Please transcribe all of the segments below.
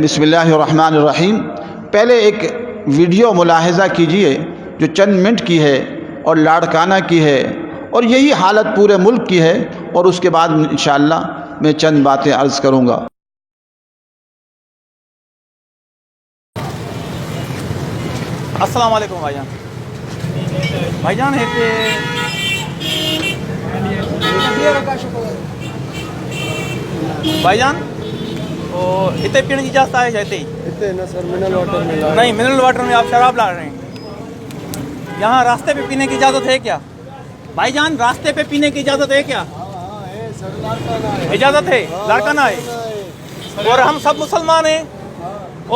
بسم اللہ الرحمن الرحیم، پہلے ایک ویڈیو ملاحظہ کیجئے جو چند منٹ کی ہے اور لاڑکانہ کی ہے، اور یہی حالت پورے ملک کی ہے، اور اس کے بعد انشاءاللہ میں چند باتیں عرض کروں گا۔ السلام علیکم بھائی جان بھائی جان اتنے پینے کی اجازت ہے؟ اتنے نہ سر، منرل واٹر میں نہیں، منرل واٹر میں آپ شراب لا رہے ہیں۔ یہاں راستے پہ پینے کی اجازت ہے کیا بھائی جان؟ راستے پہ پینے کی اجازت ہے کیا؟ اجازت ہے، لاڑکانہ ہے، اور ہم سب مسلمان ہیں،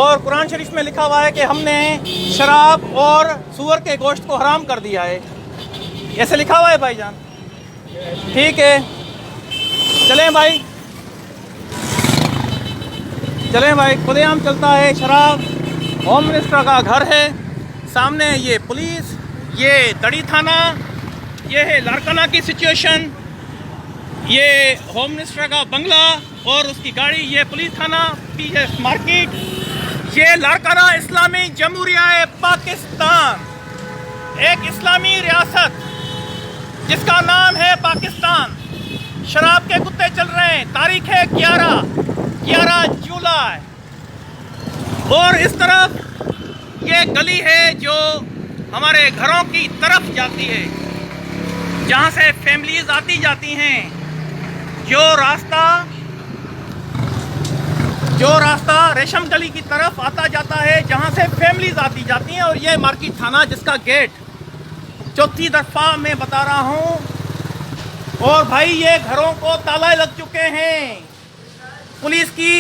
اور قرآن شریف میں لکھا ہوا ہے کہ ہم نے شراب اور سور کے گوشت کو حرام کر دیا ہے، ایسے لکھا ہوا ہے بھائی جان۔ ٹھیک ہے، چلیں بھائی کھلے عام چلتا ہے شراب۔ ہوم منسٹر کا گھر ہے سامنے، یہ پولیس، یہ دڑی تھانہ، یہ ہے لاڑکانہ کی سچویشن، یہ ہوم منسٹر کا بنگلہ اور اس کی گاڑی، یہ پولیس تھانہ، پی ایس مارکیٹ، یہ لاڑکانہ اسلامی جمہوریہ پاکستان، ایک اسلامی ریاست جس کا نام ہے پاکستان۔ شراب کے کتے چل رہے ہیں، تاریخ ہے 11 جولائی، اور اس طرف یہ گلی ہے جو ہمارے گھروں کی طرف جاتی ہے، جہاں سے فیملیز آتی جاتی ہیں۔ جو راستہ ریشم گلی کی طرف آتا جاتا ہے، جہاں سے فیملیز آتی جاتی ہیں، اور یہ مارکیٹ تھانہ جس کا گیٹ چوتھی دفعہ میں بتا رہا ہوں۔ اور بھائی یہ گھروں کو تالے لگ چکے ہیں پولیس کی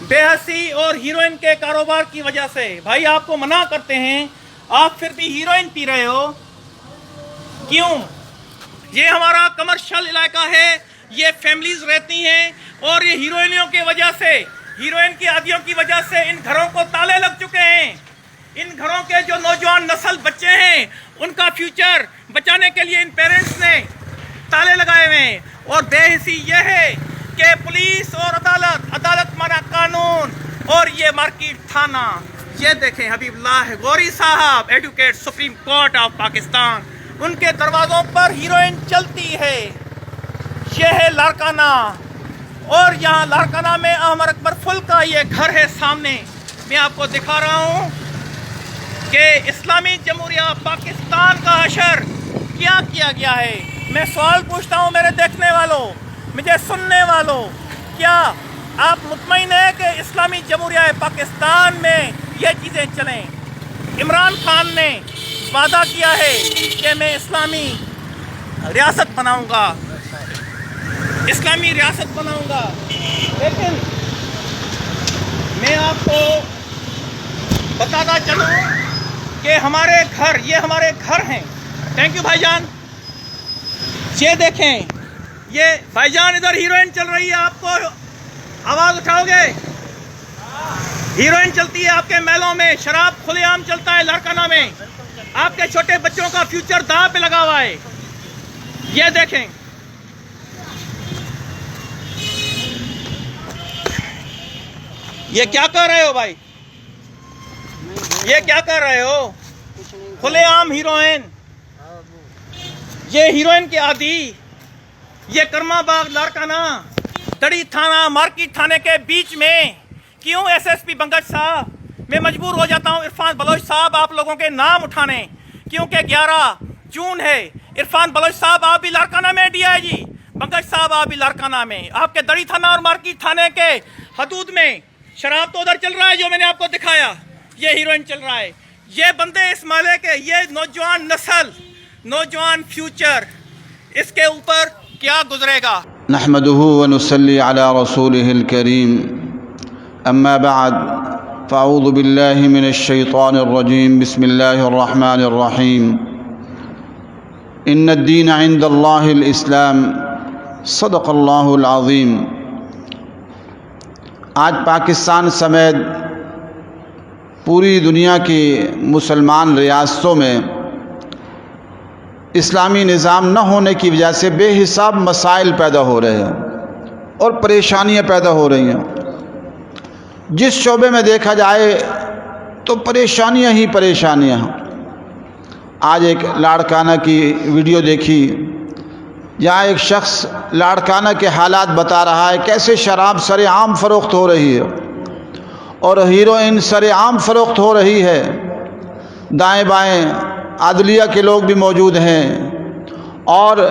بے حسی اور ہیروئن کے کاروبار کی وجہ سے۔ بھائی آپ کو منع کرتے ہیں، آپ پھر بھی ہیروئن پی رہے ہو، کیوں؟ یہ ہمارا کمرشل علاقہ ہے، یہ فیملیز رہتی ہیں، اور یہ ہیروئنوں کی وجہ سے، ہیروئن کی عادیوں کی وجہ سے ان گھروں کو تالے لگ چکے ہیں۔ ان گھروں کے جو نوجوان نسل بچے ہیں، ان کا فیوچر بچانے کے لیے ان پیرنٹس نے تالے لگائے ہوئے ہیں۔ اور بے حسی یہ ہے کہ پولیس اور عدالت مانا قانون، اور یہ مارکیٹ تھانہ، یہ دیکھیں حبیب اللہ غوری صاحب، advocate supreme court of Pakistan, ان کے دروازوں پر ہیروئن چلتی ہے۔ یہ ہے لاڑکانہ، اور یہاں لاڑکانہ میں عمر اکبر فل کا یہ گھر ہے سامنے، میں آپ کو دکھا رہا ہوں کہ اسلامی جمہوریہ پاکستان کا حشر کیا گیا ہے۔ میں سوال پوچھتا ہوں میرے دیکھنے والوں، مجھے سننے والوں، کیا آپ مطمئن ہیں کہ اسلامی جمہوریہ پاکستان میں یہ چیزیں چلیں؟ عمران خان نے وعدہ کیا ہے کہ میں اسلامی ریاست بناؤں گا، اسلامی ریاست بناؤں گا، لیکن میں آپ کو بتاتا چلوں کہ ہمارے گھر، یہ ہمارے گھر ہیں۔ تھینک یو بھائی جان۔ یہ دیکھیں، یہ بھائی جان ادھر ہیروئن چل رہی ہے، آپ کو آواز اٹھاؤ گے؟ ہیروئن چلتی ہے آپ کے محلوں میں، شراب کھلے عام چلتا ہے لاڑکانہ میں، آپ کے چھوٹے بچوں کا فیوچر داں پہ لگا ہوا ہے۔ یہ دیکھیں، یہ کیا کر رہے ہو بھائی؟ یہ کیا کر رہے ہو؟ کھلے عام ہیروئن، یہ ہیروئن کے عادی، یہ کرما باغ لاڑکانہ دڑی تھانہ مارکیٹ تھانے کے بیچ میں۔ کیوں ایس ایس پی بنگش صاحب، میں مجبور ہو جاتا ہوں عرفان بلوچ صاحب آپ لوگوں کے نام اٹھانے، کیونکہ 11 جون ہے۔ عرفان بلوچ صاحب آپ بھی لاڑکانہ میں، ڈی آئی جی بنگش صاحب آپ بھی لاڑکانہ میں، آپ کے دڑی تھانہ اور مارکیٹ تھانے کے حدود میں شراب تو ادھر چل رہا ہے جو میں نے آپ کو دکھایا، یہ ہیروئن چل رہا ہے۔ یہ بندے اس محلے کے، یہ نوجوان نسل، نوجوان فیوچر، اس کے اوپر کیا گزرے گا؟ نحمده ونصلي على رسوله الكريم، اما بعد فاعوذ بالله من الشيطان الرجيم، بسم الله الرحمن الرحيم، ان الدين عند الله الاسلام، صدق الله العظيم۔ آج پاکستان سمیت پوری دنیا کی مسلمان ریاستوں میں اسلامی نظام نہ ہونے کی وجہ سے بے حساب مسائل پیدا ہو رہے ہیں اور پریشانیاں پیدا ہو رہی ہیں۔ जिस शोबे में देखा जाए तो परेशानियां ही परेशानियां हैं। आज एक लाड़काना की वीडियो देखी, जहाँ एक शख्स लाड़काना के हालात बता रहा है, कैसे शराब सरेआम फ़रोख्त हो रही है और हीरोइन सरेआम फ़रोख्त हो रही है। दाएं बाएं आदलिया के लोग भी मौजूद हैं और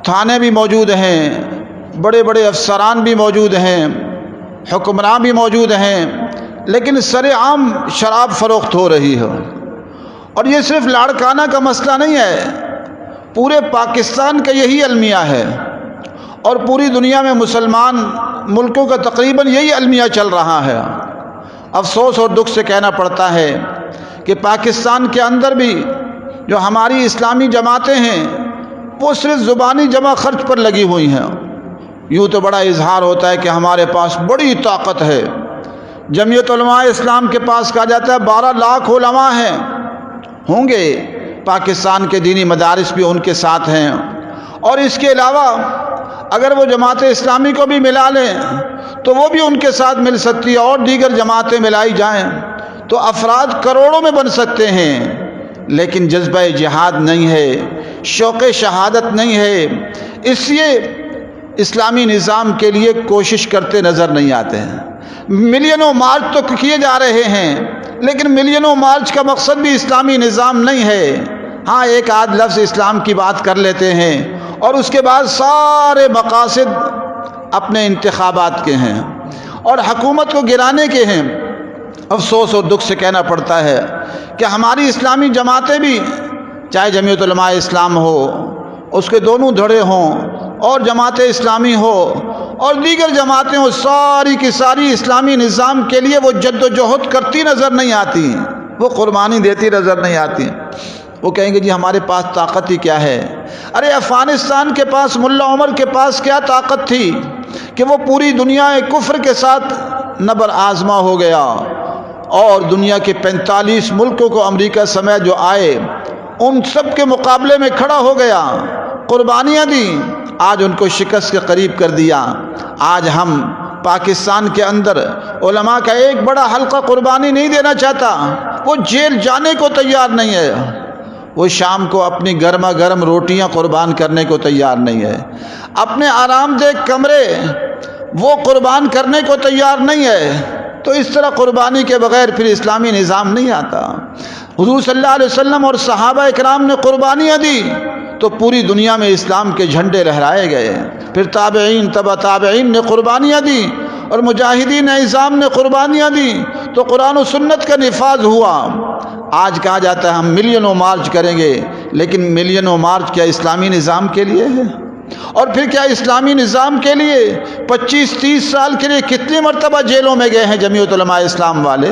थाने भी मौजूद हैं, बड़े बड़े अफसरान भी मौजूद हैं, हुक्मरान भी मौजूद हैं, लेकिन सरेआम शराब फ़रोख्त हो रही है। और ये सिर्फ लाड़काना का मसला नहीं है, पूरे पाकिस्तान का यही अलमिया है और पूरी दुनिया में मुसलमान मुल्कों का तकरीबन यही अलमिया चल रहा है। अफसोस और दुख से कहना पड़ता है कि पाकिस्तान के अंदर भी जो हमारी इस्लामी जमातें हैं वो सिर्फ ज़ुबानी जमा खर्च पर लगी हुई हैं। यूँ तो बड़ा इजहार होता है कि हमारे पास बड़ी ताकत है। जमीयत उलमा इस्लाम के पास कहा जाता है 12 लाख उलमा हैं, होंगे पाकिस्तान के दीनी मदारिस भी उनके साथ हैं। और इसके अलावा अगर वो जमात इस्लामी को भी मिला लें तो वो भी उनके साथ मिल सकती है और दीगर जमातें मिलाई जाएं तो अफराद करोड़ों में बन सकते हैं। लेकिन जज्बा जिहाद नहीं है, शौक़ शहादत नहीं है, इसलिए इस्लामी निज़ाम के लिए कोशिश करते नज़र नहीं आते हैं। मिलियनों मार्च तो किए जा रहे हैं, लेकिन मिलियनों मार्च का मकसद भी इस्लामी निज़ाम नहीं है। हाँ, एक आध लफ्ज़ इस्लाम की बात कर लेते हैं और उसके बाद सारे मकासद अपने इंतखाबात के हैं और हुकूमत को गिराने के हैं। अफसोस और दुख से कहना पड़ता है कि हमारी इस्लामी जमातें भी, चाहे जमीयत उलमा इस्लाम हो, उसके दोनों धड़े हों, और जमात इस्लामी हो और दीगर जमातें हो, सारी की सारी इस्लामी निज़ाम के लिए वो जद्दोजहद करती नज़र नहीं आती, वो कुर्बानी देती नज़र नहीं आती। वो कहेंगे जी हमारे पास ताकत ही क्या है। अरे अफ़गानिस्तान के पास मुल्ला उमर के पास क्या ताकत थी कि वो पूरी दुनिया कुफ्र के साथ नबर आज़मा हो गया और दुनिया के 45 मुल्कों को अमेरिका समेत जो आए उन सब के मुकाबले में खड़ा हो गया, कुर्बानियाँ दी, आज उनको शिकस्त के करीब कर दिया। आज हम पाकिस्तान के अंदर उलमा का एक बड़ा हल्का कुर्बानी नहीं देना चाहता, वो जेल जाने को तैयार नहीं है, वो शाम को अपनी गर्मा गर्म रोटियां कुर्बान करने को तैयार नहीं है, अपने आरामदेह कमरे वो कुर्बान करने को तैयार नहीं है। तो इस तरह कुर्बानी के बगैर फिर इस्लामी निज़ाम नहीं आता। हुज़ूर सल्लल्लाहु अलैहि वसल्लम और सहाबा इकराम ने कुर्बानियाँ दी तो पूरी दुनिया में इस्लाम के झंडे लहराए गए। फिर ताबईन तबा ताबईन ने कुर्बानियाँ दी और मुजाहिदीन इज़ाम ने कुर्बानियाँ दी तो कुरान और सुन्नत का निफाज हुआ। आज कहा जाता है हम मिलियनों मार्च करेंगे, लेकिन मिलियनों मार्च क्या इस्लामी निज़ाम के लिए है? और फिर क्या इस्लामी निज़ाम के लिए 25-30 साल के लिए कितनी मरतबा जेलों में गए हैं जमीयत उलमा इस्लाम वाले?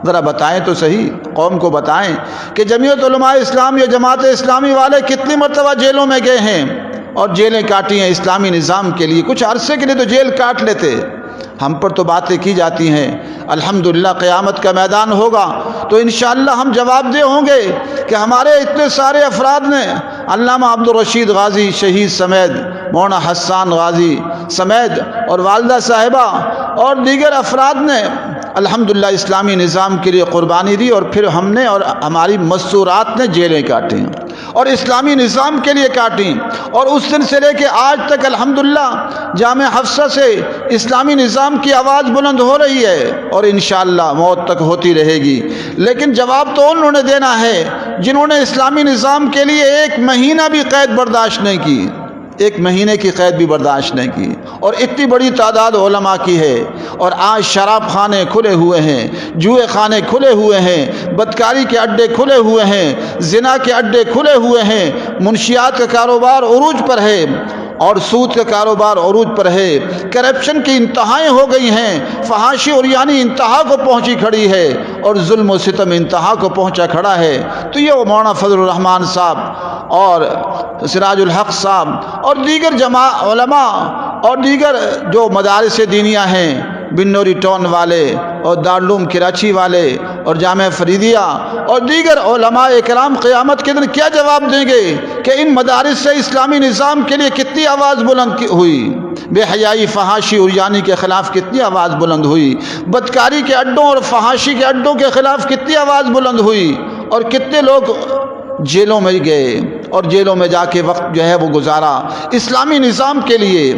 ज़रा बताएं तो सही, कौम को बताएं कि जमीयत उलमा इस्लाम या जमात इस्लामी वाले कितनी मरतबा जेलों में गए हैं और जेलें काटी हैं इस्लामी निज़ाम के लिए। कुछ अरसे के लिए तो जेल काट लेते, हम पर तो बातें की जाती हैं। अल्हम्दुलिल्लाह क़यामत का मैदान होगा तो इंशाअल्लाह हम जवाबदेह होंगे कि हमारे इतने सारे अफराद ने, अल्लामा अब्दुल रशीद गाज़ी शहीद समेत, मौलाना हसन गाज़ी समेत और वालदा साहिबा और दीगर अफराद ने अल्हम्दुलिल्लाह इस्लामी निज़ाम के लिए क़ुरबानी दी और फिर हमने और हमारी मस्तूरात ने जेलें काटी और इस्लामी निज़ाम के लिए काटी। और उस दिन से लेके आज तक अल्हम्दुलिल्लाह जामे हफ्सा से इस्लामी निज़ाम की आवाज़ बुलंद हो रही है और इंशाअल्लाह मौत तक होती रहेगी। लेकिन जवाब तो उन्होंने देना है जिन्होंने इस्लामी निज़ाम के लिए 1 महीना भी कैद बर्दाश्त नहीं की, 1 महीने की कैद भी बर्दाश्त नहीं की। और इतनी बड़ी तादाद उलमा की है और आज शराब खाने खुले हुए हैं, जुए खाने खुले हुए हैं, बदकारी के अड्डे खुले हुए हैं, जिना के अड्डे खुले हुए हैं, मुनशियात का कारोबार उरूज पर है और सूद का कारोबार उरूज पर है, करप्शन की इंतहाएँ हो गई हैं, फहाशी और यानी इंतहा को पहुँची खड़ी है और जुल्म व सितम इंतहा को पहुँचा खड़ा है। तो ये मौलाना फजलुर रहमान साहब और सिराजुल हक साहब और दीगर उलमा और दीगर जो मदारिस दीनिया हैं, बिन्नौरी टाउन वाले और दारुल कराची वाले और जामे फरीदिया और दीगर उलमा इकराम क़यामत के दिन क्या जवाब देंगे कि इन मदारिस से इस्लामी निज़ाम के लिए कितनी आवाज़ बुलंद हुई। بے حیائی فحاشی عریانی کے خلاف کتنی آواز بلند ہوئی، بدکاری کے اڈوں اور فحاشی کے اڈوں کے خلاف کتنی آواز بلند ہوئی، اور کتنے لوگ جیلوں میں گئے اور جیلوں میں جا کے وقت جو ہے وہ گزارا اسلامی نظام کے لیے۔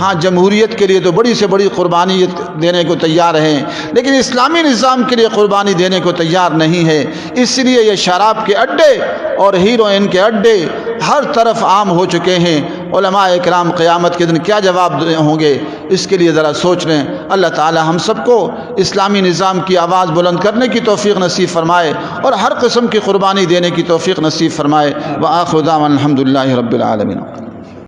ہاں جمہوریت کے لیے تو بڑی سے بڑی قربانی دینے کو تیار ہیں، لیکن اسلامی نظام کے لیے قربانی دینے کو تیار نہیں ہے۔ اس لیے یہ شراب کے اڈے اور ہیروئن کے اڈے ہر طرف عام ہو چکے ہیں۔ علماء اکرام قیامت کے دن کیا جواب ہوں گے، اس کے لیے ذرا سوچ لیں۔ اللہ تعالی ہم سب کو اسلامی نظام کی آواز بلند کرنے کی توفیق نصیب فرمائے اور ہر قسم کی قربانی دینے کی توفیق نصیب فرمائے۔ وآخر دعوانا الحمدللہ رب العالمین۔